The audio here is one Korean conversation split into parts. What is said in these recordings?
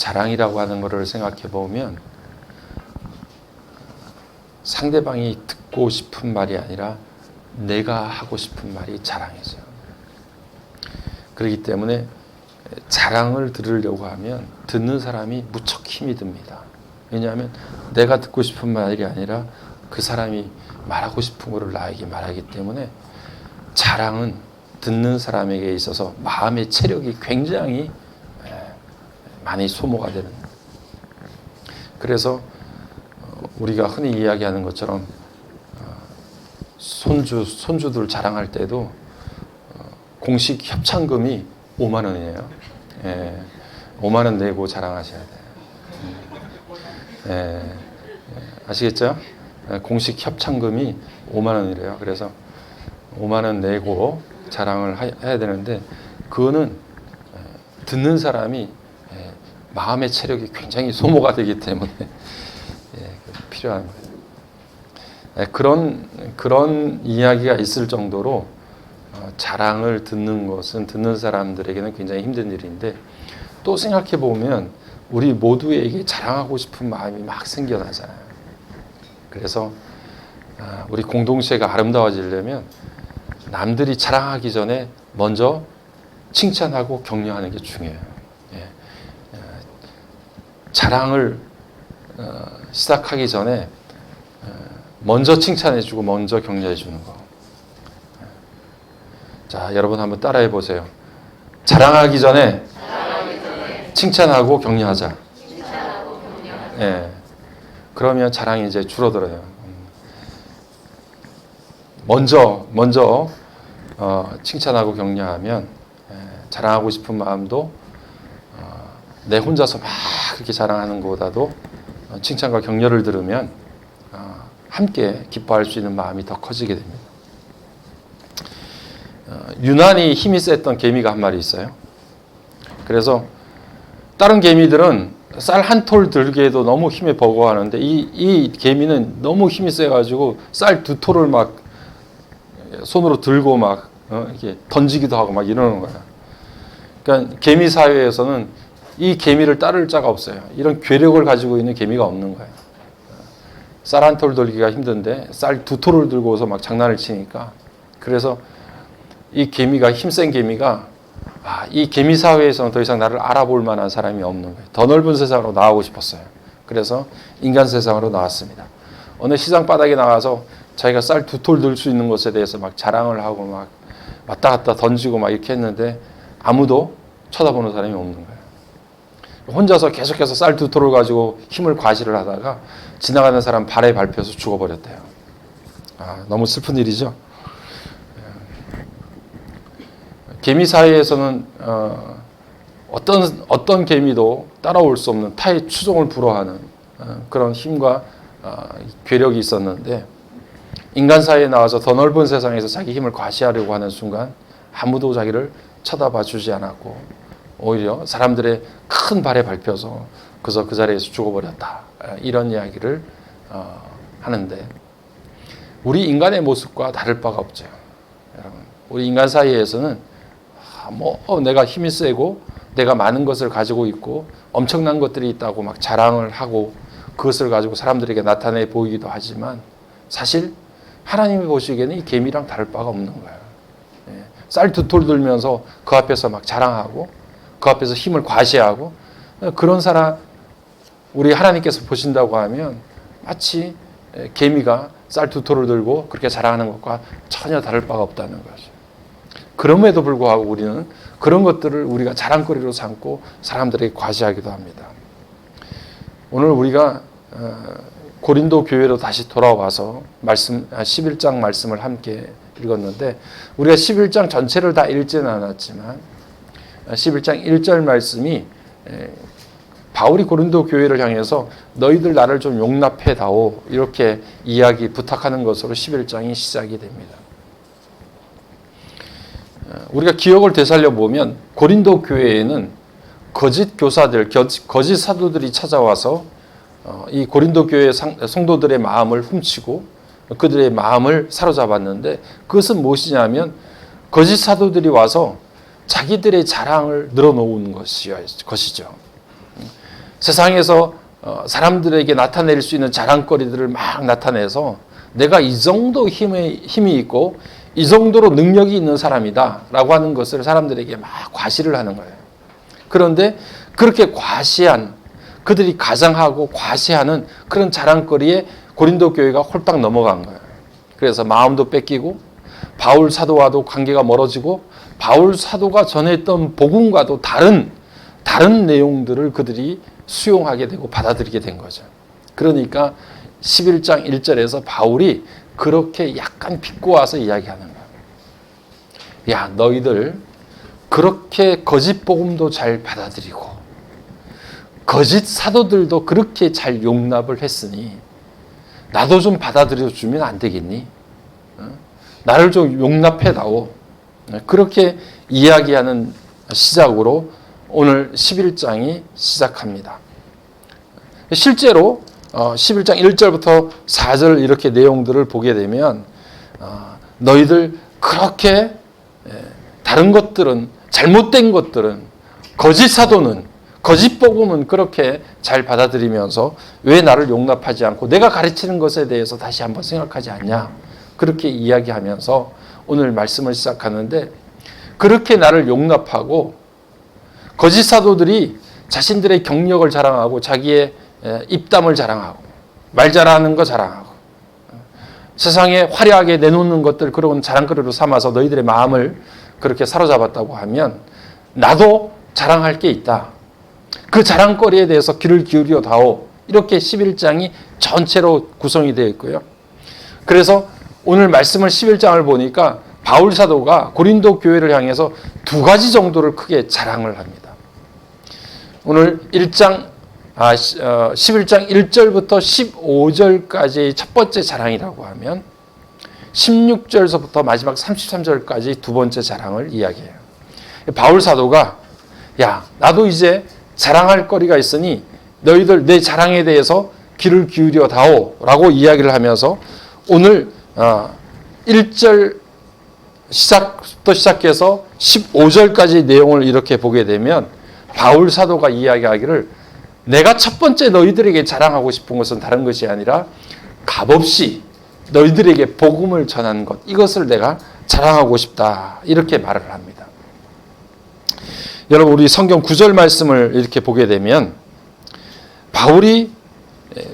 자랑이라고 하는 것을 생각해 보면 상대방이 듣고 싶은 말이 아니라 내가 하고 싶은 말이 자랑이죠. 그렇기 때문에 자랑을 들으려고 하면 듣는 사람이 무척 힘이 듭니다. 왜냐하면 내가 듣고 싶은 말이 아니라 그 사람이 말하고 싶은 것을 나에게 말하기 때문에 자랑은 듣는 사람에게 있어서 마음의 체력이 굉장히 많이 소모가 되는. 그래서 우리가 흔히 이야기하는 것처럼 손주들 자랑할 때도 공식 협찬금이 5만 원이에요. 5만 원 내고 자랑하셔야 돼요. 아시겠죠? 공식 협찬금이 5만 원이래요. 그래서 5만 원 내고 자랑을 해야 되는데 그거는 듣는 사람이 마음의 체력이 굉장히 소모가 되기 때문에 필요한 거예요. 그런 이야기가 있을 정도로 자랑을 듣는 것은 듣는 사람들에게는 굉장히 힘든 일인데 또 생각해 보면 우리 모두에게 자랑하고 싶은 마음이 막 생겨나잖아요. 그래서 우리 공동체가 아름다워지려면 남들이 자랑하기 전에 먼저 칭찬하고 격려하는 게 중요해요. 자랑을 시작하기 전에 먼저 칭찬해주고 먼저 격려해주는 거. 자, 여러분 한번 따라해 보세요. 자랑하기 전에 칭찬하고 격려하자. 그러면 자랑이 이제 줄어들어요. 먼저 칭찬하고 격려하면 자랑하고 싶은 마음도 내 혼자서 막 그렇게 자랑하는 것보다도 칭찬과 격려를 들으면 함께 기뻐할 수 있는 마음이 더 커지게 됩니다. 유난히 힘이 셌던 개미가 한 마리 있어요. 그래서 다른 개미들은 쌀 한 톨 들기에도 너무 힘에 버거워하는데 이 개미는 너무 힘이 세가지고 쌀 2톨을 막 손으로 들고 막 이렇게 던지기도 하고 막 이러는 거야. 그러니까 개미 사회에서는 이 개미를 따를 자가 없어요. 이런 괴력을 가지고 있는 개미가 없는 거예요. 쌀 한 톨 들기가 힘든데 쌀 2톨을 들고서 막 장난을 치니까 그래서 이 개미가 힘센 개미가 이 개미 사회에서는 더 이상 나를 알아볼 만한 사람이 없는 거예요. 더 넓은 세상으로 나가고 싶었어요. 그래서 인간 세상으로 나왔습니다. 어느 시장 바닥에 나가서 자기가 쌀 2톨 들 수 있는 것에 대해서 막 자랑을 하고 막 왔다 갔다 던지고 막 이렇게 했는데 아무도 쳐다보는 사람이 없는 거예요. 혼자서 계속해서 쌀 2톨을 가지고 힘을 과시를 하다가 지나가는 사람 발에 밟혀서 죽어버렸대요. 너무 슬픈 일이죠. 개미 사이에서는 어떤 개미도 따라올 수 없는 타의 추종을 불허하는 그런 힘과 괴력이 있었는데 인간 사이에 나와서 더 넓은 세상에서 자기 힘을 과시하려고 하는 순간 아무도 자기를 쳐다봐 주지 않았고 오히려 사람들의 큰 발에 밟혀서 그래서 그 자리에서 죽어버렸다. 이런 이야기를 하는데 우리 인간의 모습과 다를 바가 없죠. 여러분, 우리 인간 사이에서는 내가 힘이 세고 내가 많은 것을 가지고 있고 엄청난 것들이 있다고 막 자랑을 하고 그것을 가지고 사람들에게 나타내 보이기도 하지만 사실 하나님이 보시기에는 이 개미랑 다를 바가 없는 거예요. 쌀 2톨 들면서 그 앞에서 막 자랑하고 그 앞에서 힘을 과시하고 그런 사람 우리 하나님께서 보신다고 하면 마치 개미가 쌀 2톨을 들고 그렇게 자랑하는 것과 전혀 다를 바가 없다는 거죠. 그럼에도 불구하고 우리는 그런 것들을 우리가 자랑거리로 삼고 사람들에게 과시하기도 합니다. 오늘 우리가 고린도 교회로 다시 돌아와서 11장 말씀을 함께 읽었는데 우리가 11장 전체를 다 읽지는 않았지만 11장 1절 말씀이 바울이 고린도 교회를 향해서 너희들 나를 좀 용납해다오 이렇게 부탁하는 것으로 11장이 시작이 됩니다. 우리가 기억을 되살려 보면 고린도 교회에는 거짓 교사들, 거짓 사도들이 찾아와서 이 고린도 교회 성도들의 마음을 훔치고 그들의 마음을 사로잡았는데 그것은 무엇이냐면 거짓 사도들이 와서 자기들의 자랑을 늘어놓은 것이죠. 세상에서 사람들에게 나타낼 수 있는 자랑거리들을 막 나타내서 내가 이 정도 힘이 있고 이 정도로 능력이 있는 사람이다 라고 하는 것을 사람들에게 막 과시를 하는 거예요. 그런데 그렇게 과시한, 그들이 가장하고 과시하는 그런 자랑거리에 고린도 교회가 홀딱 넘어간 거예요. 그래서 마음도 뺏기고 바울 사도와도 관계가 멀어지고 바울 사도가 전했던 복음과도 다른 내용들을 그들이 수용하게 되고 받아들이게 된 거죠. 그러니까 11장 1절에서 바울이 그렇게 약간 비꼬아서 이야기하는 거예요. 야, 너희들 그렇게 거짓 복음도 잘 받아들이고 거짓 사도들도 그렇게 잘 용납을 했으니 나도 좀 받아들여 주면 안 되겠니? 나를 좀 용납해다오. 그렇게 이야기하는 시작으로 오늘 11장이 시작합니다. 실제로 11장 1절부터 4절 이렇게 내용들을 보게 되면 너희들 그렇게 다른 것들은, 잘못된 것들은, 거짓 사도는, 거짓 복음은 그렇게 잘 받아들이면서 왜 나를 용납하지 않고 내가 가르치는 것에 대해서 다시 한번 생각하지 않냐, 그렇게 이야기하면서 오늘 말씀을 시작하는데, 그렇게 나를 용납하고 거짓 사도들이 자신들의 경력을 자랑하고 자기의 입담을 자랑하고 말 잘하는 거 자랑하고 세상에 화려하게 내놓는 것들, 그런 자랑거리로 삼아서 너희들의 마음을 그렇게 사로잡았다고 하면 나도 자랑할 게 있다. 그 자랑거리에 대해서 귀를 기울여 다오. 이렇게 11장이 전체로 구성이 되어 있고요. 그래서 오늘 말씀을 11장을 보니까 바울 사도가 고린도 교회를 향해서 두 가지 정도를 크게 자랑을 합니다. 오늘 11장 1절부터 15절까지의 첫 번째 자랑이라고 하면 16절서부터 마지막 33절까지 두 번째 자랑을 이야기해요. 바울 사도가 야, 나도 이제 자랑할 거리가 있으니 너희들 내 자랑에 대해서 귀를 기울여 다오 라고 이야기를 하면서 오늘 1절 시작부터 시작해서 15절까지 내용을 이렇게 보게 되면 바울 사도가 이야기하기를 내가 첫 번째 너희들에게 자랑하고 싶은 것은 다른 것이 아니라 값없이 너희들에게 복음을 전하는 것, 이것을 내가 자랑하고 싶다, 이렇게 말을 합니다. 여러분, 우리 성경 9절 말씀을 이렇게 보게 되면 바울이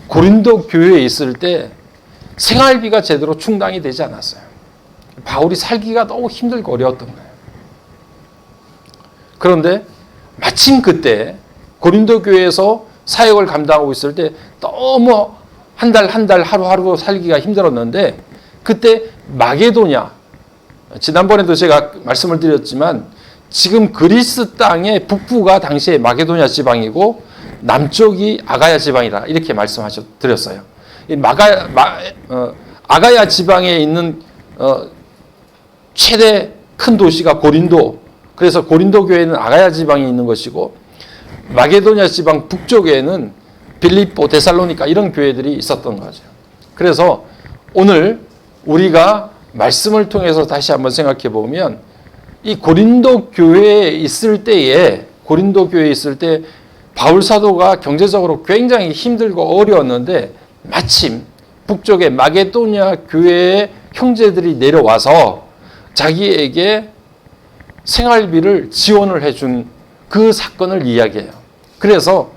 고린도 교회에 있을 때 생활비가 제대로 충당이 되지 않았어요. 바울이 살기가 너무 힘들고 어려웠던 거예요. 그런데 마침 그때 고린도 교회에서 사역을 감당하고 있을 때 너무 한 달 하루하루 살기가 힘들었는데 그때 마게도냐, 지난번에도 제가 말씀을 드렸지만 지금 그리스 땅의 북부가 당시에 마게도냐 지방이고 남쪽이 아가야 지방이라 이렇게 드렸어요. 아가야 지방에 있는 최대 큰 도시가 고린도, 그래서 고린도 교회는 아가야 지방에 있는 것이고 마게도냐 지방 북쪽에는 빌립보, 데살로니가 이런 교회들이 있었던 거죠. 그래서 오늘 우리가 말씀을 통해서 다시 한번 생각해 보면 이 고린도 교회에 있을 때 바울 사도가 경제적으로 굉장히 힘들고 어려웠는데 마침 북쪽의 마게도냐 교회의 형제들이 내려와서 자기에게 생활비를 지원을 해준 그 사건을 이야기해요. 그래서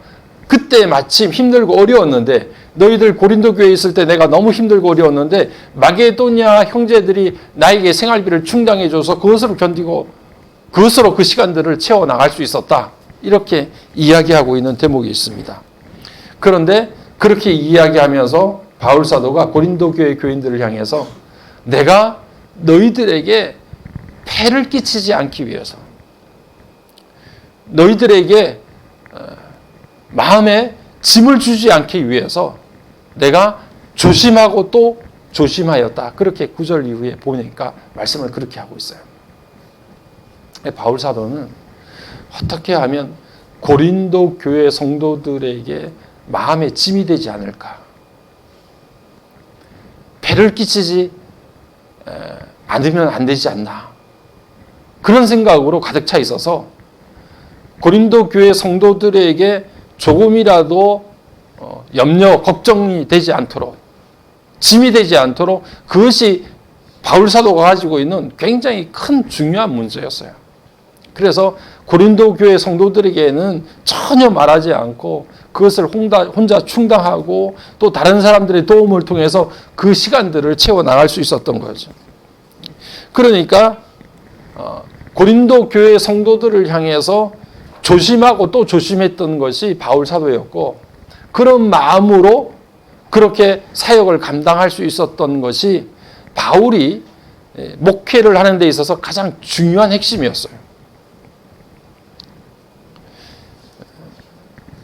그때 마침 힘들고 어려웠는데 너희들 고린도 교회에 있을 때 내가 너무 힘들고 어려웠는데 마게도냐 형제들이 나에게 생활비를 충당해줘서 그것으로 견디고 그것으로 그 시간들을 채워나갈 수 있었다. 이렇게 이야기하고 있는 대목이 있습니다. 그런데 그렇게 이야기하면서 바울 사도가 고린도 교회 교인들을 향해서 내가 너희들에게 폐를 끼치지 않기 위해서 너희들에게 마음에 짐을 주지 않기 위해서 내가 조심하고 또 조심하였다. 그렇게 9절 이후에 보니까 말씀을 그렇게 하고 있어요. 바울 사도는 어떻게 하면 고린도 교회 성도들에게 마음에 짐이 되지 않을까, 폐를 끼치지 않으면 안 되지 않나, 그런 생각으로 가득 차 있어서 고린도 교회 성도들에게 조금이라도 염려, 걱정이 되지 않도록, 짐이 되지 않도록, 그것이 바울 사도가 가지고 있는 굉장히 큰 중요한 문제였어요. 그래서 고린도 교회 성도들에게는 전혀 말하지 않고 그것을 혼자 충당하고 또 다른 사람들의 도움을 통해서 그 시간들을 채워나갈 수 있었던 거죠. 그러니까 고린도 교회 성도들을 향해서 조심하고 또 조심했던 것이 바울 사도였고, 그런 마음으로 그렇게 사역을 감당할 수 있었던 것이 바울이 목회를 하는 데 있어서 가장 중요한 핵심이었어요.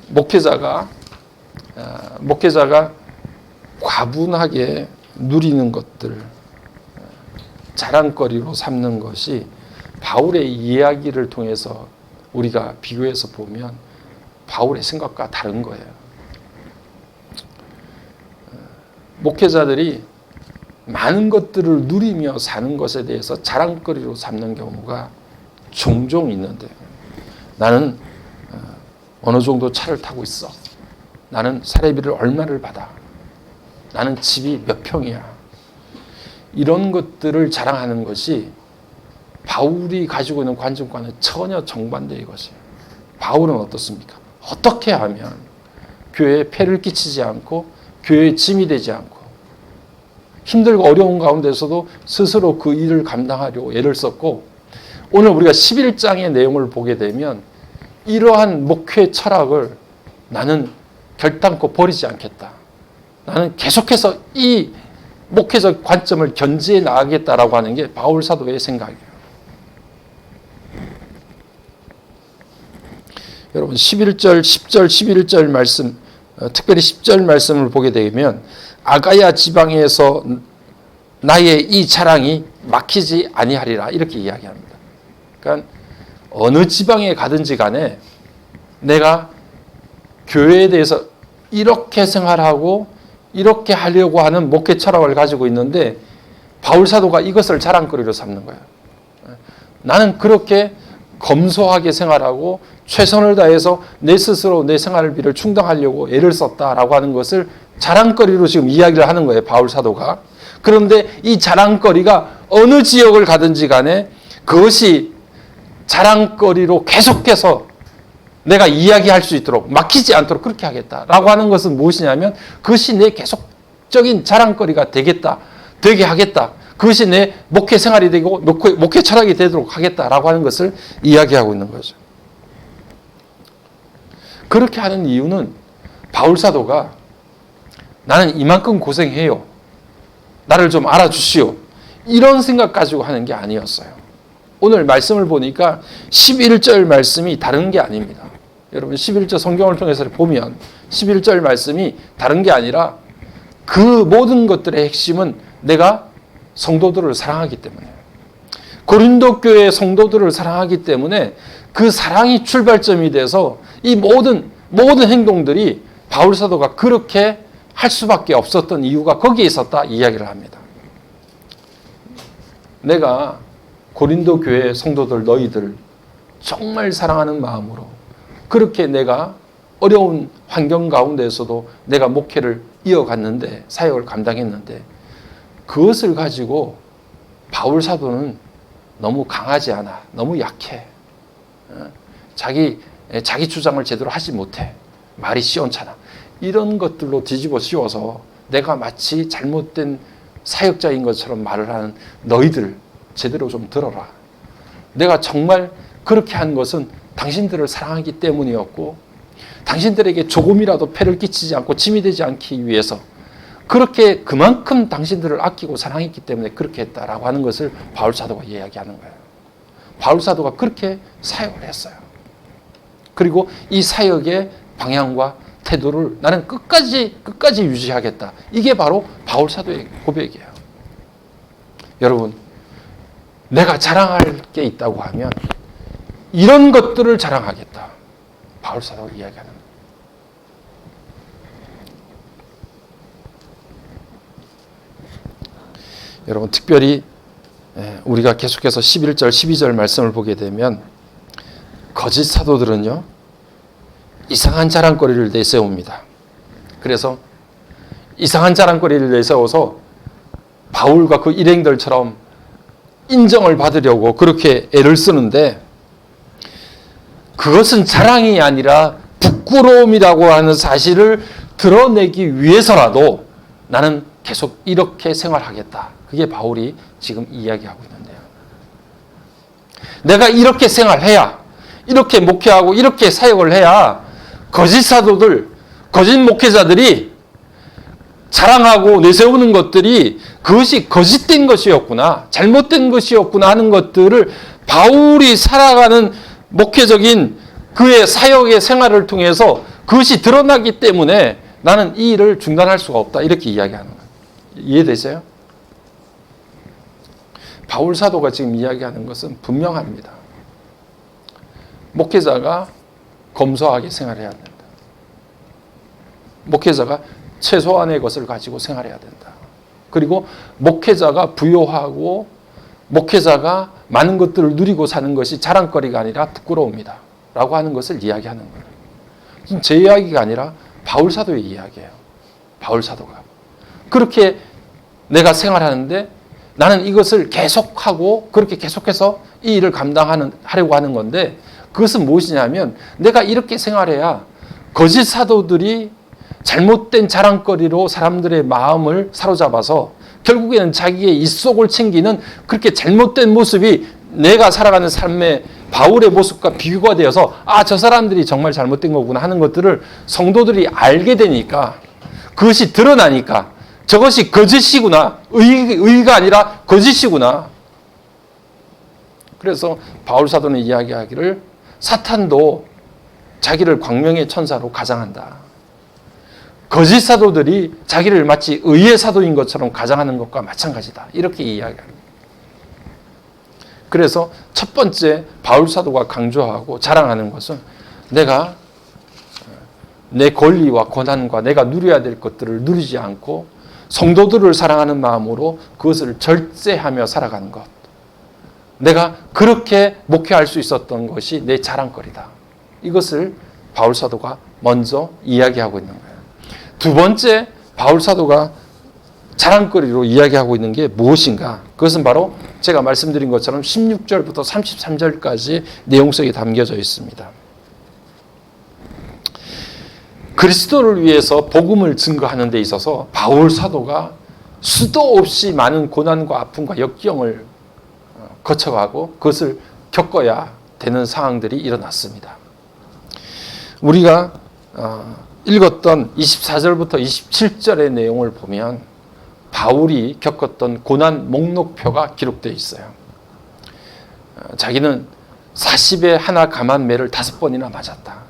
목회자가 과분하게 누리는 것들, 자랑거리로 삼는 것이 바울의 이야기를 통해서 우리가 비교해서 보면 바울의 생각과 다른 거예요. 목회자들이 많은 것들을 누리며 사는 것에 대해서 자랑거리로 삼는 경우가 종종 있는데, 나는 어느 정도 차를 타고 있어. 나는 사례비를 얼마를 받아. 나는 집이 몇 평이야. 이런 것들을 자랑하는 것이 바울이 가지고 있는 관점과는 전혀 정반대의 것이에요. 바울은 어떻습니까? 어떻게 하면 교회에 폐를 끼치지 않고 교회에 짐이 되지 않고 힘들고 어려운 가운데서도 스스로 그 일을 감당하려고 애를 썼고, 오늘 우리가 11장의 내용을 보게 되면 이러한 목회 철학을 나는 결단코 버리지 않겠다. 나는 계속해서 이 목회적 관점을 견지해 나가겠다라고 하는 게 바울 사도의 생각이에요. 여러분 11절, 10절, 11절 말씀, 특별히 10절 말씀을 보게 되면 아가야 지방에서 나의 이 자랑이 막히지 아니하리라 이렇게 이야기합니다. 그러니까 어느 지방에 가든지 간에 내가 교회에 대해서 이렇게 생활하고 이렇게 하려고 하는 목회 철학을 가지고 있는데 바울 사도가 이것을 자랑거리로 삼는 거예요. 나는 그렇게 검소하게 생활하고 최선을 다해서 내 스스로 내 생활비를 충당하려고 애를 썼다라고 하는 것을 자랑거리로 지금 이야기를 하는 거예요, 바울 사도가. 그런데 이 자랑거리가 어느 지역을 가든지 간에 그것이 자랑거리로 계속해서 내가 이야기할 수 있도록 막히지 않도록 그렇게 하겠다라고 하는 것은 무엇이냐면 그것이 내 계속적인 자랑거리가 되게 하겠다. 그것이 내 목회 생활이 되고 목회 철학이 되도록 하겠다라고 하는 것을 이야기하고 있는 거죠. 그렇게 하는 이유는 바울 사도가 나는 이만큼 고생해요. 나를 좀 알아주시오. 이런 생각 가지고 하는 게 아니었어요. 오늘 말씀을 보니까 11절 말씀이 다른 게 아닙니다. 여러분 11절 성경을 통해서 보면 11절 말씀이 다른 게 아니라 그 모든 것들의 핵심은 내가 성도들을 사랑하기 때문에, 고린도 교회 성도들을 사랑하기 때문에 그 사랑이 출발점이 돼서 이 모든 행동들이 바울 사도가 그렇게 할 수밖에 없었던 이유가 거기에 있었다 이야기를 합니다. 내가 고린도 교회 성도들 너희들 정말 사랑하는 마음으로 그렇게 내가 어려운 환경 가운데에서도 내가 목회를 이어갔는데, 사역을 감당했는데, 그것을 가지고 바울 사도는 너무 강하지 않아, 너무 약해, 자기 주장을 제대로 하지 못해, 말이 시원찮아, 이런 것들로 뒤집어 씌워서 내가 마치 잘못된 사역자인 것처럼 말을 하는 너희들 제대로 좀 들어라. 내가 정말 그렇게 한 것은 당신들을 사랑하기 때문이었고, 당신들에게 조금이라도 폐를 끼치지 않고 짐이 되지 않기 위해서 그렇게 그만큼 당신들을 아끼고 사랑했기 때문에 그렇게 했다라고 하는 것을 바울 사도가 이야기하는 거예요. 바울 사도가 그렇게 사역을 했어요. 그리고 이 사역의 방향과 태도를 나는 끝까지 유지하겠다. 이게 바로 바울 사도의 고백이에요. 여러분, 내가 자랑할 게 있다고 하면 이런 것들을 자랑하겠다. 바울 사도가 이야기하는 거예요. 여러분, 특별히 우리가 계속해서 11절, 12절 말씀을 보게 되면 거짓 사도들은요, 이상한 자랑거리를 내세웁니다. 그래서 이상한 자랑거리를 내세워서 바울과 그 일행들처럼 인정을 받으려고 그렇게 애를 쓰는데, 그것은 자랑이 아니라 부끄러움이라고 하는 사실을 드러내기 위해서라도 나는 계속 이렇게 생활하겠다. 그게 바울이 지금 이야기하고 있는데요. 내가 이렇게 생활해야, 이렇게 목회하고 이렇게 사역을 해야 거짓 사도들, 거짓 목회자들이 자랑하고 내세우는 것들이 그것이 거짓된 것이었구나, 잘못된 것이었구나 하는 것들을 바울이 살아가는 목회적인 그의 사역의 생활을 통해서 그것이 드러나기 때문에 나는 이 일을 중단할 수가 없다. 이렇게 이야기하는 거예요. 이해되세요? 바울 사도가 지금 이야기하는 것은 분명합니다. 목회자가 검소하게 생활해야 된다. 목회자가 최소한의 것을 가지고 생활해야 된다. 그리고 목회자가 부요하고 목회자가 많은 것들을 누리고 사는 것이 자랑거리가 아니라 부끄러움이다 라고 하는 것을 이야기하는 거예요. 제 이야기가 아니라 바울 사도의 이야기예요. 바울 사도가 그렇게 내가 생활하는데 나는 이것을 계속하고 그렇게 계속해서 이 일을 하려고 하는 건데, 그것은 무엇이냐면 내가 이렇게 생활해야 거짓 사도들이 잘못된 자랑거리로 사람들의 마음을 사로잡아서 결국에는 자기의 입속을 챙기는 그렇게 잘못된 모습이 내가 살아가는 삶의 바울의 모습과 비교가 되어서 저 사람들이 정말 잘못된 거구나 하는 것들을 성도들이 알게 되니까, 그것이 드러나니까 저것이 거짓이구나, 의가 아니라 거짓이구나. 그래서 바울 사도는 이야기하기를 사탄도 자기를 광명의 천사로 가장한다. 거짓 사도들이 자기를 마치 의의 사도인 것처럼 가장하는 것과 마찬가지다. 이렇게 이야기합니다. 그래서 첫 번째 바울 사도가 강조하고 자랑하는 것은 내가 내 권리와 권한과 내가 누려야 될 것들을 누리지 않고 성도들을 사랑하는 마음으로 그것을 절제하며 살아가는 것. 내가 그렇게 목회할 수 있었던 것이 내 자랑거리다. 이것을 바울 사도가 먼저 이야기하고 있는 거예요. 두 번째 바울 사도가 자랑거리로 이야기하고 있는 게 무엇인가? 그것은 바로 제가 말씀드린 것처럼 16절부터 33절까지 내용 속에 담겨져 있습니다. 그리스도를 위해서 복음을 증거하는 데 있어서 바울 사도가 수도 없이 많은 고난과 아픔과 역경을 거쳐가고 그것을 겪어야 되는 상황들이 일어났습니다. 우리가 읽었던 24절부터 27절의 내용을 보면 바울이 겪었던 고난 목록표가 기록되어 있어요. 자기는 40에 하나 감한 매를 5번이나 맞았다.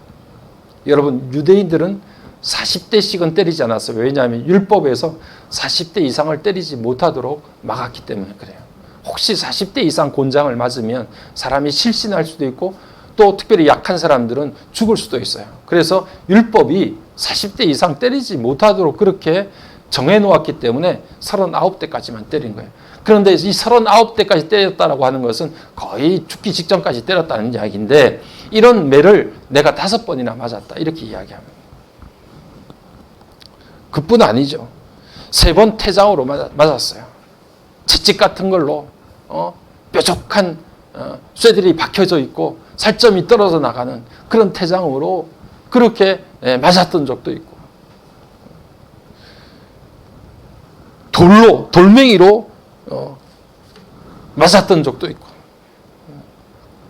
여러분, 유대인들은 40대씩은 때리지 않았어요. 왜냐하면 율법에서 40대 이상을 때리지 못하도록 막았기 때문에 그래요. 혹시 40대 이상 곤장을 맞으면 사람이 실신할 수도 있고 또 특별히 약한 사람들은 죽을 수도 있어요. 그래서 율법이 40대 이상 때리지 못하도록 그렇게 정해놓았기 때문에 39대까지만 때린 거예요. 그런데 이 39대까지 때렸다라고 하는 것은 거의 죽기 직전까지 때렸다는 이야기인데, 이런 매를 내가 5번이나 맞았다 이렇게 이야기합니다. 그뿐 아니죠. 3번 태장으로 맞았어요. 채찍 같은 걸로 뾰족한 쇠들이 박혀져 있고 살점이 떨어져 나가는 그런 태장으로 그렇게 맞았던 적도 있고, 돌멩이로 맞았던 적도 있고,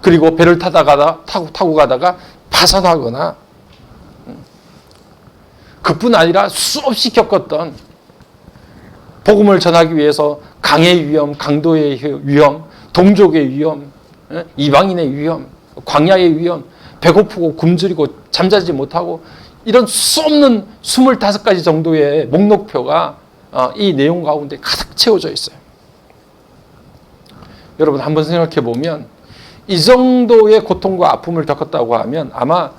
그리고 배를 타고 가다가 파산하거나, 그뿐 아니라 수없이 겪었던 복음을 전하기 위해서 강의 위험, 강도의 위험, 동족의 위험, 이방인의 위험, 광야의 위험, 배고프고 굶주리고 잠자지 못하고, 이런 수없는 25가지 정도의 목록표가 이 내용 가운데 가득 채워져 있어요. 여러분, 한번 생각해 보면 이 정도의 고통과 아픔을 겪었다고 하면 아마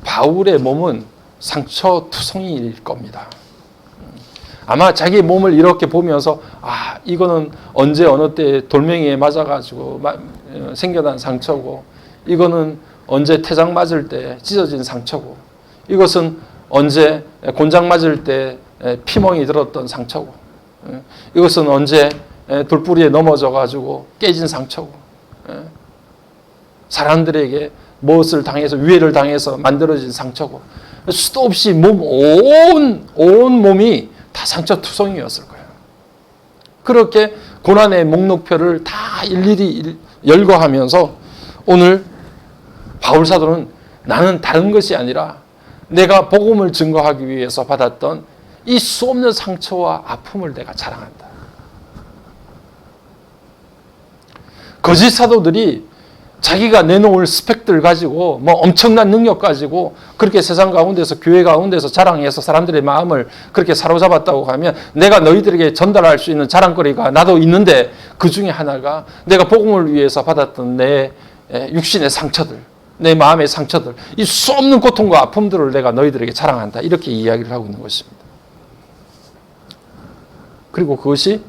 바울의 몸은 상처투성이일 겁니다. 아마 자기 몸을 이렇게 보면서 이거는 언제 어느 때 돌멩이에 맞아가지고 생겨난 상처고, 이거는 언제 태장 맞을 때 찢어진 상처고, 이것은 언제 곤장 맞을 때 피멍이 들었던 상처고, 이것은 언제 돌부리에 넘어져 가지고 깨진 상처고, 사람들에게 무엇을 당해서 위해를 당해서 만들어진 상처고, 수도 없이 온 몸이 다 상처투성이었을 거예요. 그렇게 고난의 목록표를 다 일일이 열거하면서 오늘 바울 사도는 나는 다른 것이 아니라 내가 복음을 증거하기 위해서 받았던 이 수없는 상처와 아픔을 내가 자랑한다. 거짓 사도들이 자기가 내놓을 스펙들 가지고 뭐 엄청난 능력 가지고 그렇게 세상 가운데서 교회 가운데서 자랑해서 사람들의 마음을 그렇게 사로잡았다고 하면 내가 너희들에게 전달할 수 있는 자랑거리가 나도 있는데 그 중에 하나가 내가 복음을 위해서 받았던 내 육신의 상처들, 내 마음의 상처들, 이 수없는 고통과 아픔들을 내가 너희들에게 자랑한다. 이렇게 이야기를 하고 있는 것입니다. 그리고 그것이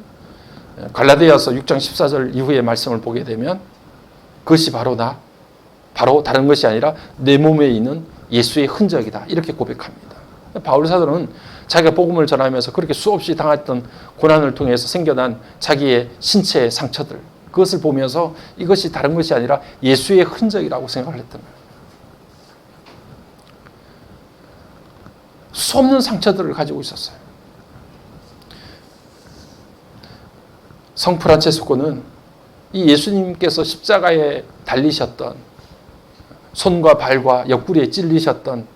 갈라디아서 6장 14절 이후의 말씀을 보게 되면 그것이 바로 다른 것이 아니라 내 몸에 있는 예수의 흔적이다. 이렇게 고백합니다. 바울 사도는 자기가 복음을 전하면서 그렇게 수없이 당했던 고난을 통해서 생겨난 자기의 신체의 상처들, 그것을 보면서 이것이 다른 것이 아니라 예수의 흔적이라고 생각을 했던 거예요. 수없는 상처들을 가지고 있었어요. 성 프란체스코는 이 예수님께서 십자가에 달리셨던 손과 발과 옆구리에 찔리셨던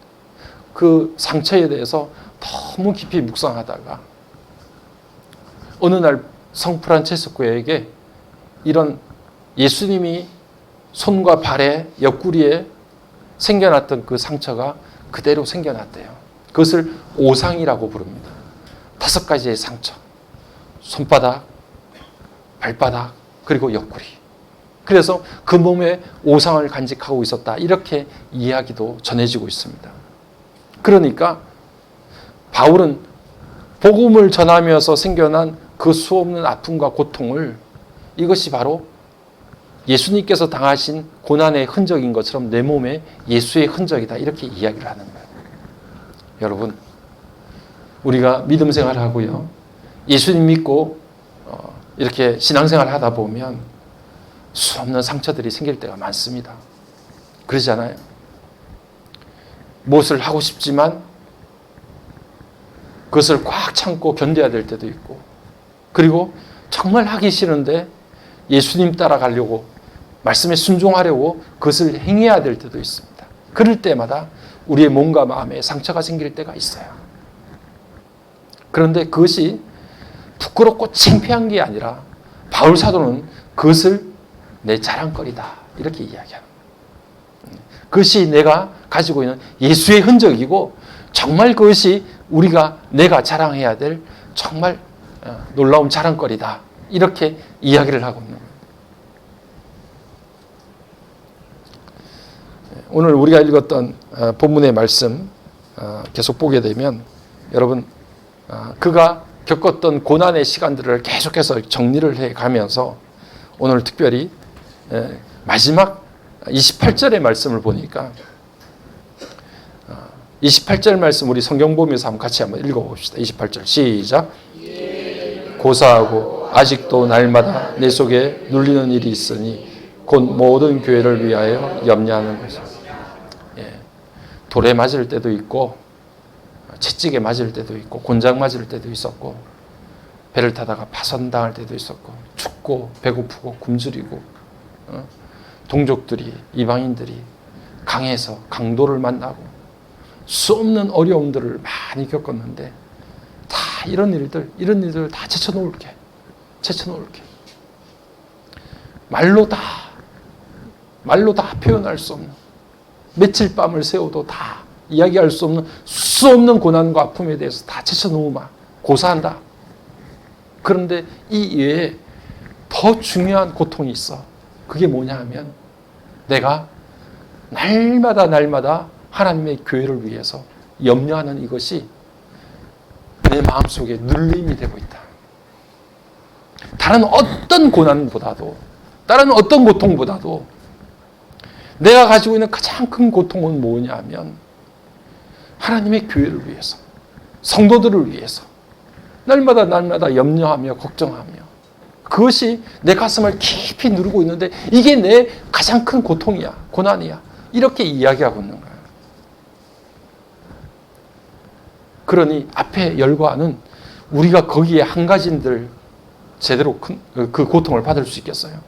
그 상처에 대해서 너무 깊이 묵상하다가 어느 날 성 프란체스코에게 이런 예수님이 손과 발에 옆구리에 생겨났던 그 상처가 그대로 생겨났대요. 그것을 오상이라고 부릅니다. 5가지의 상처. 손바닥, 발바닥, 그리고 옆구리. 그래서 그 몸에 오상을 간직하고 있었다. 이렇게 이야기도 전해지고 있습니다. 그러니까 바울은 복음을 전하면서 생겨난 그 수없는 아픔과 고통을 이것이 바로 예수님께서 당하신 고난의 흔적인 것처럼 내 몸에 예수의 흔적이다. 이렇게 이야기를 하는 거예요. 여러분, 우리가 믿음 생활하고요. 예수님 믿고 이렇게 신앙생활을 하다 보면 수없는 상처들이 생길 때가 많습니다. 그러잖아요. 무엇을 하고 싶지만 그것을 꽉 참고 견뎌야 될 때도 있고, 그리고 정말 하기 싫은데 예수님 따라가려고, 말씀에 순종하려고 그것을 행해야 될 때도 있습니다. 그럴 때마다 우리의 몸과 마음에 상처가 생길 때가 있어요. 그런데 그것이 부끄럽고 창피한 게 아니라 바울 사도는 그것을 내 자랑거리다. 이렇게 이야기합니다. 그것이 내가 가지고 있는 예수의 흔적이고 정말 그것이 내가 자랑해야 될 정말 놀라운 자랑거리다. 이렇게 이야기를 하고 있는 거예요. 오늘 우리가 읽었던 본문의 말씀 계속 보게 되면 여러분 그가 겪었던 고난의 시간들을 계속해서 정리를 해가면서 오늘 특별히 마지막 28절의 말씀을 보니까 28절 말씀 우리 성경 보면서 같이 한번 읽어봅시다. 28절 시작. 고사하고 아직도 날마다 내 속에 눌리는 일이 있으니 곧 모든 교회를 위하여 염려하는 것이다. 돌에 맞을 때도 있고 채찍에 맞을 때도 있고 곤장 맞을 때도 있었고 배를 타다가 파손당할 때도 있었고 춥고 배고프고 굶주리고 동족들이 이방인들이 강에서 강도를 만나고 수없는 어려움들을 많이 겪었는데 다 이런 일들 다 제쳐놓을게 말로 다 표현할 수 없는 며칠 밤을 새워도 다 이야기할 수 없는 수없는 고난과 아픔에 대해서 다 제쳐놓으마 고사한다. 그런데 이 외에 더 중요한 고통이 있어. 그게 뭐냐 하면 내가 날마다 하나님의 교회를 위해서 염려하는 이것이 내 마음속에 눌림이 되고 있다. 다른 어떤 고난보다도 다른 어떤 고통보다도 내가 가지고 있는 가장 큰 고통은 뭐냐 하면 하나님의 교회를 위해서, 성도들을 위해서 날마다 염려하며 걱정하며, 그것이 내 가슴을 깊이 누르고 있는데 이게 내 가장 큰 고통이야, 고난이야, 이렇게 이야기하고 있는 거야. 그러니 앞에 열과는 우리가 거기에 한 가지인들 제대로 그 고통을 받을 수 있겠어요?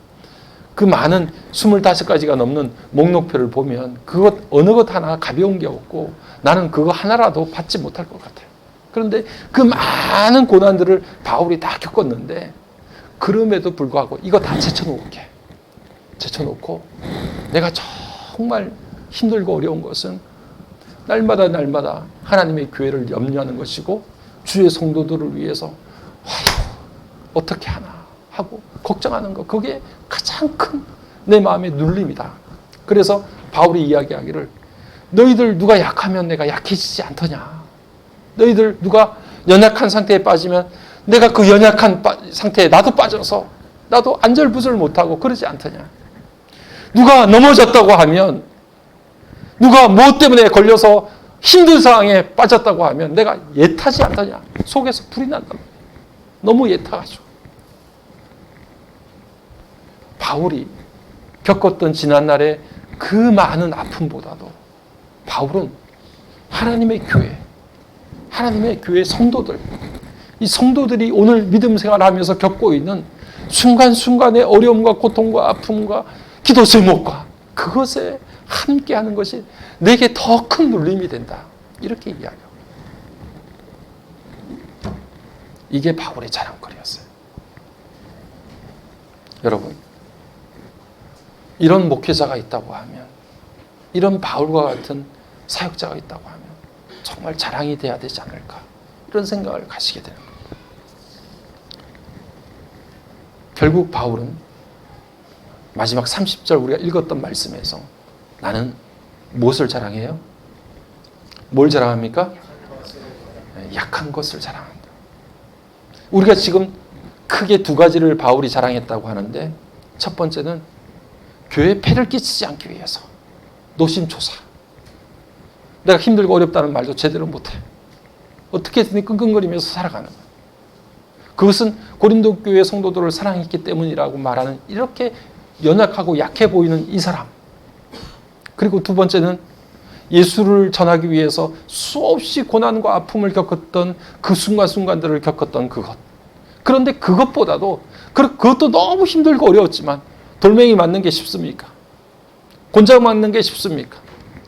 그 많은 25가지가 넘는 목록표를 보면 그것 어느 것 하나 가벼운 게 없고 나는 그거 하나라도 받지 못할 것 같아요. 그런데 그 많은 고난들을 바울이 다 겪었는데 그럼에도 불구하고 이거 다 제쳐놓고 내가 정말 힘들고 어려운 것은 날마다 하나님의 교회를 염려하는 것이고 주의 성도들을 위해서 어떻게 하나 하고 걱정하는 것, 그게 가장 큰 내 마음의 눌림이다. 그래서 바울이 이야기하기를 너희들 누가 약하면 내가 약해지지 않더냐. 너희들 누가 연약한 상태에 빠지면 내가 그 연약한 상태에 나도 빠져서 나도 안절부절 못하고 그러지 않더냐. 누가 넘어졌다고 하면, 누가 뭐 때문에 걸려서 힘든 상황에 빠졌다고 하면 내가 예타지 않더냐. 속에서 불이 난다. 너무 예타가지고. 바울이 겪었던 지난날의 그 많은 아픔보다도 바울은 하나님의 교회 성도들, 이 성도들이 오늘 믿음 생활하면서 겪고 있는 순간순간의 어려움과 고통과 아픔과 기도 제목과 그것에 함께하는 것이 내게 더 큰 눌림이 된다. 이렇게 이야기합니다. 이게 바울의 자랑거리였어요. 여러분, 이런 목회자가 있다고 하면, 이런 바울과 같은 사역자가 있다고 하면 정말 자랑이 돼야 되지 않을까, 이런 생각을 가지게 되는 겁니다. 결국 바울은 마지막 30절 우리가 읽었던 말씀에서 나는 무엇을 자랑해요? 뭘 자랑합니까? 약한 것을 자랑한다. 우리가 지금 크게 두 가지를 바울이 자랑했다고 하는데, 첫 번째는 교회에 폐를 끼치지 않기 위해서 노심초사. 내가 힘들고 어렵다는 말도 제대로 못해. 어떻게든 끙끙거리면서 살아가는 거야. 그것은 고린도 교회 성도들을 사랑했기 때문이라고 말하는 이렇게 연약하고 약해 보이는 이 사람. 그리고 두 번째는 예수를 전하기 위해서 수없이 고난과 아픔을 겪었던 그 순간순간들을 겪었던 그것. 그런데 그것보다도, 그것도 너무 힘들고 어려웠지만 돌멩이 맞는 게 쉽습니까? 곤장 맞는 게 쉽습니까?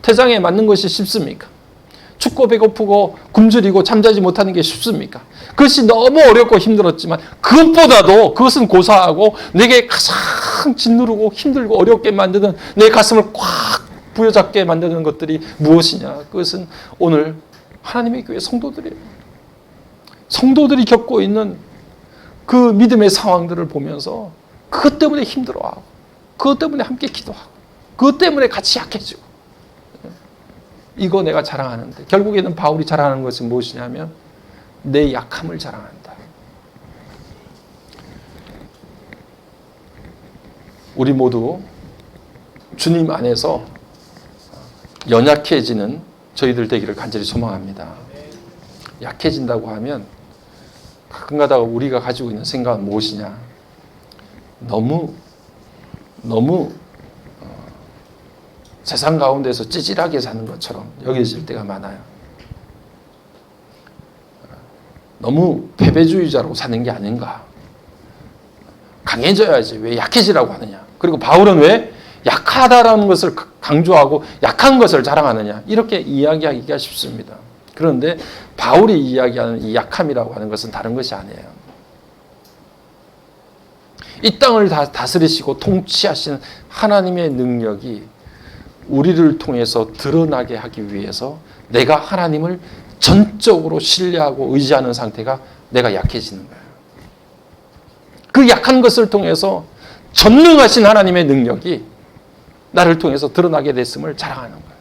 태장에 맞는 것이 쉽습니까? 춥고 배고프고 굶주리고 잠자지 못하는 게 쉽습니까? 그것이 너무 어렵고 힘들었지만 그것보다도, 그것은 고사하고 내게 가장 짓누르고 힘들고 어렵게 만드는, 내 가슴을 꽉 부여잡게 만드는 것들이 무엇이냐? 그것은 오늘 하나님의 교회 성도들이에요. 성도들이 겪고 있는 그 믿음의 상황들을 보면서 그것 때문에 힘들어하고, 그것 때문에 함께 기도하고, 그것 때문에 같이 약해지고, 이거 내가 자랑하는데, 결국에는 바울이 자랑하는 것이 무엇이냐면 내 약함을 자랑한다. 우리 모두 주님 안에서 연약해지는 저희들 되기를 간절히 소망합니다. 약해진다고 하면 가끔가다가 우리가 가지고 있는 생각은 무엇이냐? 너무 세상 가운데서 찌질하게 사는 것처럼 여겨질 때가 많아요. 너무 패배주의자로 사는 게 아닌가. 강해져야지 왜 약해지라고 하느냐. 그리고 바울은 왜 약하다라는 것을 강조하고 약한 것을 자랑하느냐. 이렇게 이야기하기가 쉽습니다. 그런데 바울이 이야기하는 이 약함이라고 하는 것은 다른 것이 아니에요. 이 땅을 다스리시고 통치하시는 하나님의 능력이 우리를 통해서 드러나게 하기 위해서 내가 하나님을 전적으로 신뢰하고 의지하는 상태가 내가 약해지는 거예요. 그 약한 것을 통해서 전능하신 하나님의 능력이 나를 통해서 드러나게 됐음을 자랑하는 거예요.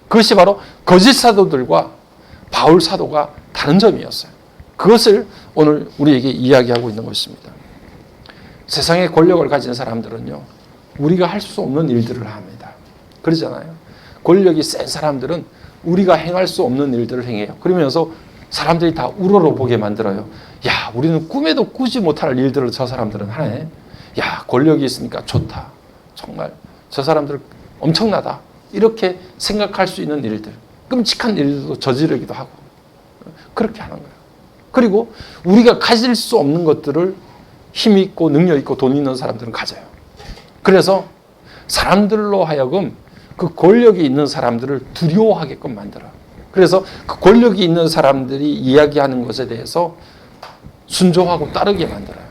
그것이 바로 거짓 사도들과 바울 사도가 다른 점이었어요. 그것을 오늘 우리에게 이야기하고 있는 것입니다. 세상의 권력을 가진 사람들은요, 우리가 할 수 없는 일들을 합니다. 그러잖아요. 권력이 센 사람들은 우리가 행할 수 없는 일들을 행해요. 그러면서 사람들이 다 우러러보게 만들어요. 야, 우리는 꿈에도 꾸지 못할 일들을 저 사람들은 하네. 야, 권력이 있으니까 좋다. 정말 저 사람들 엄청나다. 이렇게 생각할 수 있는 일들, 끔찍한 일도 저지르기도 하고 그렇게 하는 거예요. 그리고 우리가 가질 수 없는 것들을 힘 있고 능력 있고 돈 있는 사람들은 가져요. 그래서 사람들로 하여금 그 권력이 있는 사람들을 두려워하게끔 만들어요. 그래서 그 권력이 있는 사람들이 이야기하는 것에 대해서 순종하고 따르게 만들어요.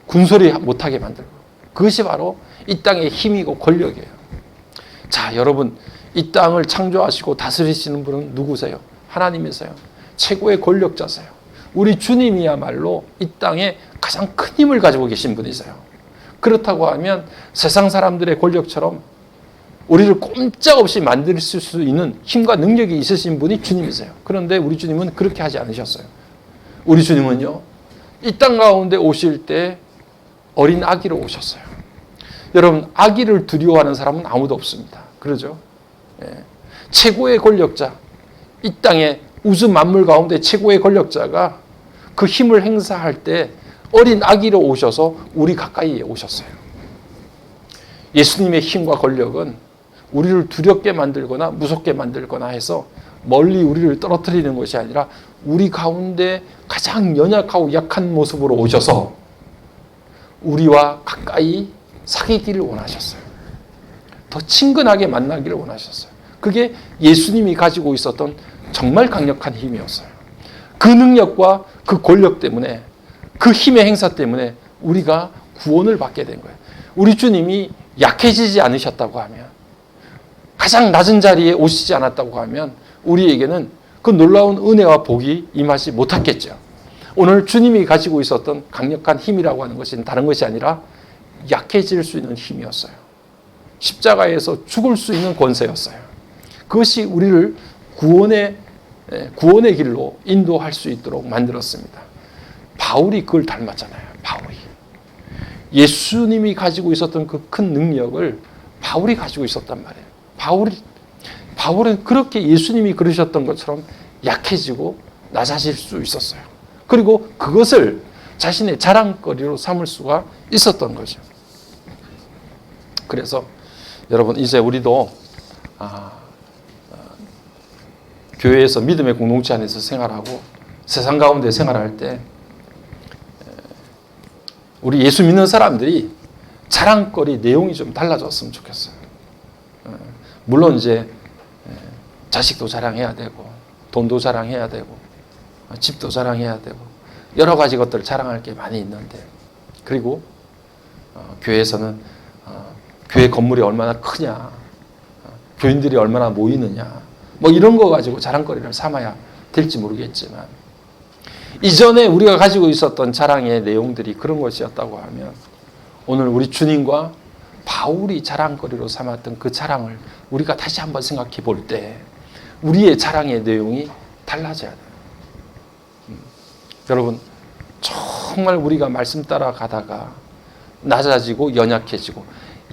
군소리 못하게 만들고. 그것이 바로 이 땅의 힘이고 권력이에요. 자, 여러분, 이 땅을 창조하시고 다스리시는 분은 누구세요? 하나님이세요. 최고의 권력자세요. 우리 주님이야말로 이 땅에 가장 큰 힘을 가지고 계신 분이세요. 그렇다고 하면 세상 사람들의 권력처럼 우리를 꼼짝없이 만들 수 있는 힘과 능력이 있으신 분이 주님이세요. 그런데 우리 주님은 그렇게 하지 않으셨어요. 우리 주님은요, 이 땅 가운데 오실 때 어린 아기로 오셨어요. 여러분, 아기를 두려워하는 사람은 아무도 없습니다. 그러죠? 예. 최고의 권력자, 이 땅의 우주 만물 가운데 최고의 권력자가 그 힘을 행사할 때 어린 아기로 오셔서 우리 가까이에 오셨어요. 예수님의 힘과 권력은 우리를 두렵게 만들거나 무섭게 만들거나 해서 멀리 우리를 떨어뜨리는 것이 아니라 우리 가운데 가장 연약하고 약한 모습으로 오셔서 우리와 가까이 사귀기를 원하셨어요. 더 친근하게 만나기를 원하셨어요. 그게 예수님이 가지고 있었던 정말 강력한 힘이었어요. 그 능력과 그 권력 때문에, 그 힘의 행사 때문에 우리가 구원을 받게 된 거예요. 우리 주님이 약해지지 않으셨다고 하면, 가장 낮은 자리에 오시지 않았다고 하면 우리에게는 그 놀라운 은혜와 복이 임하지 못했겠죠. 오늘 주님이 가지고 있었던 강력한 힘이라고 하는 것은 다른 것이 아니라 약해질 수 있는 힘이었어요. 십자가에서 죽을 수 있는 권세였어요. 그것이 우리를 구원의 길로 인도할 수 있도록 만들었습니다. 바울이 그걸 닮았잖아요. 바울이. 예수님이 가지고 있었던 그 큰 능력을 바울이 가지고 있었단 말이에요. 바울은 그렇게 예수님이 그러셨던 것처럼 약해지고 낮아질 수 있었어요. 그리고 그것을 자신의 자랑거리로 삼을 수가 있었던 거죠. 그래서 여러분, 이제 우리도 교회에서 믿음의 공동체 안에서 생활하고 세상 가운데 생활할 때 우리 예수 믿는 사람들이 자랑거리 내용이 좀 달라졌으면 좋겠어요. 물론 이제 자식도 자랑해야 되고 돈도 자랑해야 되고 집도 자랑해야 되고 여러 가지 것들 자랑할 게 많이 있는데, 그리고 교회에서는 교회 건물이 얼마나 크냐, 교인들이 얼마나 모이느냐, 뭐 이런 거 가지고 자랑거리를 삼아야 될지 모르겠지만, 이전에 우리가 가지고 있었던 자랑의 내용들이 그런 것이었다고 하면 오늘 우리 주님과 바울이 자랑거리로 삼았던 그 자랑을 우리가 다시 한번 생각해 볼 때 우리의 자랑의 내용이 달라져야 돼요. 여러분, 정말 우리가 말씀 따라가다가 낮아지고 연약해지고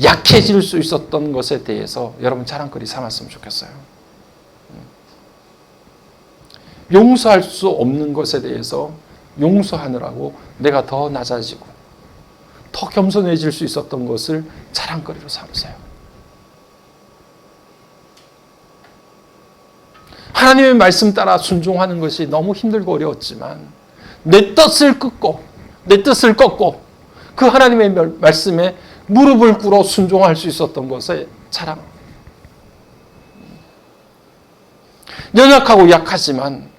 약해질 수 있었던 것에 대해서 여러분 자랑거리 삼았으면 좋겠어요. 용서할 수 없는 것에 대해서 용서하느라고 내가 더 낮아지고 더 겸손해질 수 있었던 것을 자랑거리로 삼으세요. 하나님의 말씀 따라 순종하는 것이 너무 힘들고 어려웠지만 내 뜻을 꺾고 그 하나님의 말씀에 무릎을 꿇어 순종할 수 있었던 것에 자랑. 연약하고 약하지만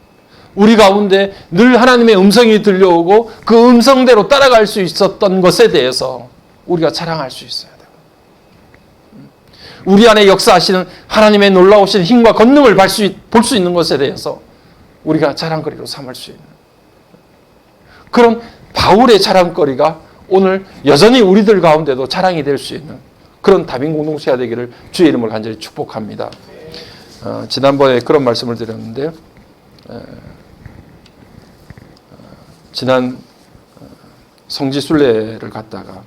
우리 가운데 늘 하나님의 음성이 들려오고 그 음성대로 따라갈 수 있었던 것에 대해서 우리가 자랑할 수 있어야 돼요. 우리 안에 역사하시는 하나님의 놀라우신 힘과 권능을 볼 수 있는 것에 대해서 우리가 자랑거리로 삼을 수 있는 그런 바울의 자랑거리가 오늘 여전히 우리들 가운데도 자랑이 될 수 있는 그런 다민 공동체가 되기를 주의 이름으로 간절히 축복합니다. 지난번에 그런 말씀을 드렸는데요. 지난 성지 순례를 갔다가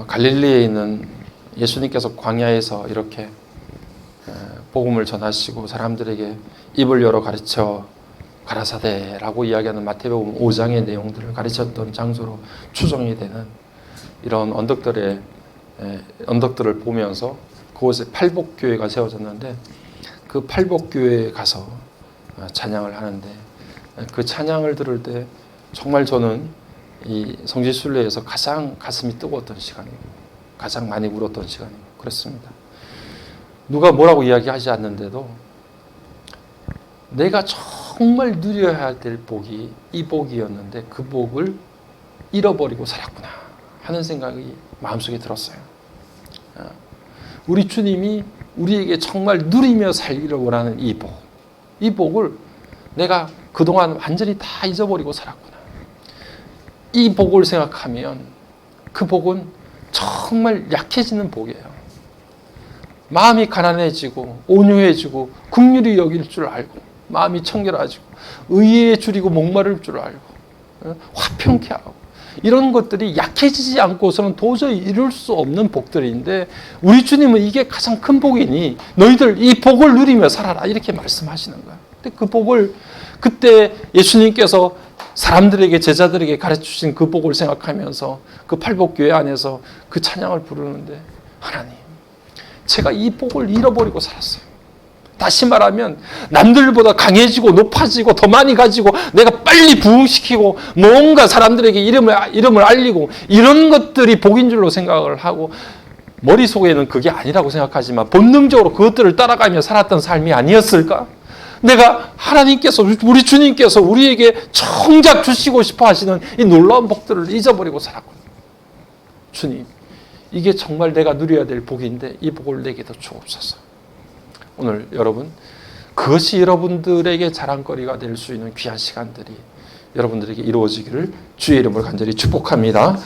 갈릴리에 있는 예수님께서 광야에서 이렇게 복음을 전하시고 사람들에게 입을 열어 가르쳐 가라사대라고 이야기하는 마태복음 5장의 내용들을 가르쳤던 장소로 추정이 되는 이런 언덕들을 보면서 그곳에 팔복교회가 세워졌는데 그 팔복교회에 가서 찬양을 하는데 그 찬양을 들을 때 정말 저는 이 성지순례에서 가장 가슴이 뜨거웠던 시간이고 가장 많이 울었던 시간이고 그렇습니다. 누가 뭐라고 이야기하지 않는데도 내가 정말 누려야 될 복이 이 복이었는데 그 복을 잃어버리고 살았구나 하는 생각이 마음속에 들었어요. 우리 주님이 우리에게 정말 누리며 살기를 원하는 이 복을 내가 그동안 완전히 다 잊어버리고 살았구나. 이 복을 생각하면 그 복은 정말 약해지는 복이에요. 마음이 가난해지고 온유해지고 긍휼히 여길 줄 알고 마음이 청결해지고 의에 줄이고 목마를 줄 알고 화평케 하고 이런 것들이 약해지지 않고서는 도저히 이룰 수 없는 복들인데 우리 주님은 이게 가장 큰 복이니 너희들 이 복을 누리며 살아라 이렇게 말씀하시는 거예요. 근데 그 복을 그때 예수님께서 사람들에게 제자들에게 가르쳐주신 그 복을 생각하면서 그 팔복교회 안에서 그 찬양을 부르는데 하나님 제가 이 복을 잃어버리고 살았어요. 다시 말하면 남들보다 강해지고 높아지고 더 많이 가지고 내가 빨리 부흥시키고 뭔가 사람들에게 이름을 알리고 이런 것들이 복인 줄로 생각을 하고 머릿속에는 그게 아니라고 생각하지만 본능적으로 그것들을 따라가며 살았던 삶이 아니었을까? 내가 하나님께서 우리 주님께서 우리에게 정작 주시고 싶어 하시는 이 놀라운 복들을 잊어버리고 살았거든요. 주님 이게 정말 내가 누려야 될 복인데 이 복을 내게도 주옵소서. 오늘 여러분 그것이 여러분들에게 자랑거리가 될 수 있는 귀한 시간들이 여러분들에게 이루어지기를 주의 이름으로 간절히 축복합니다.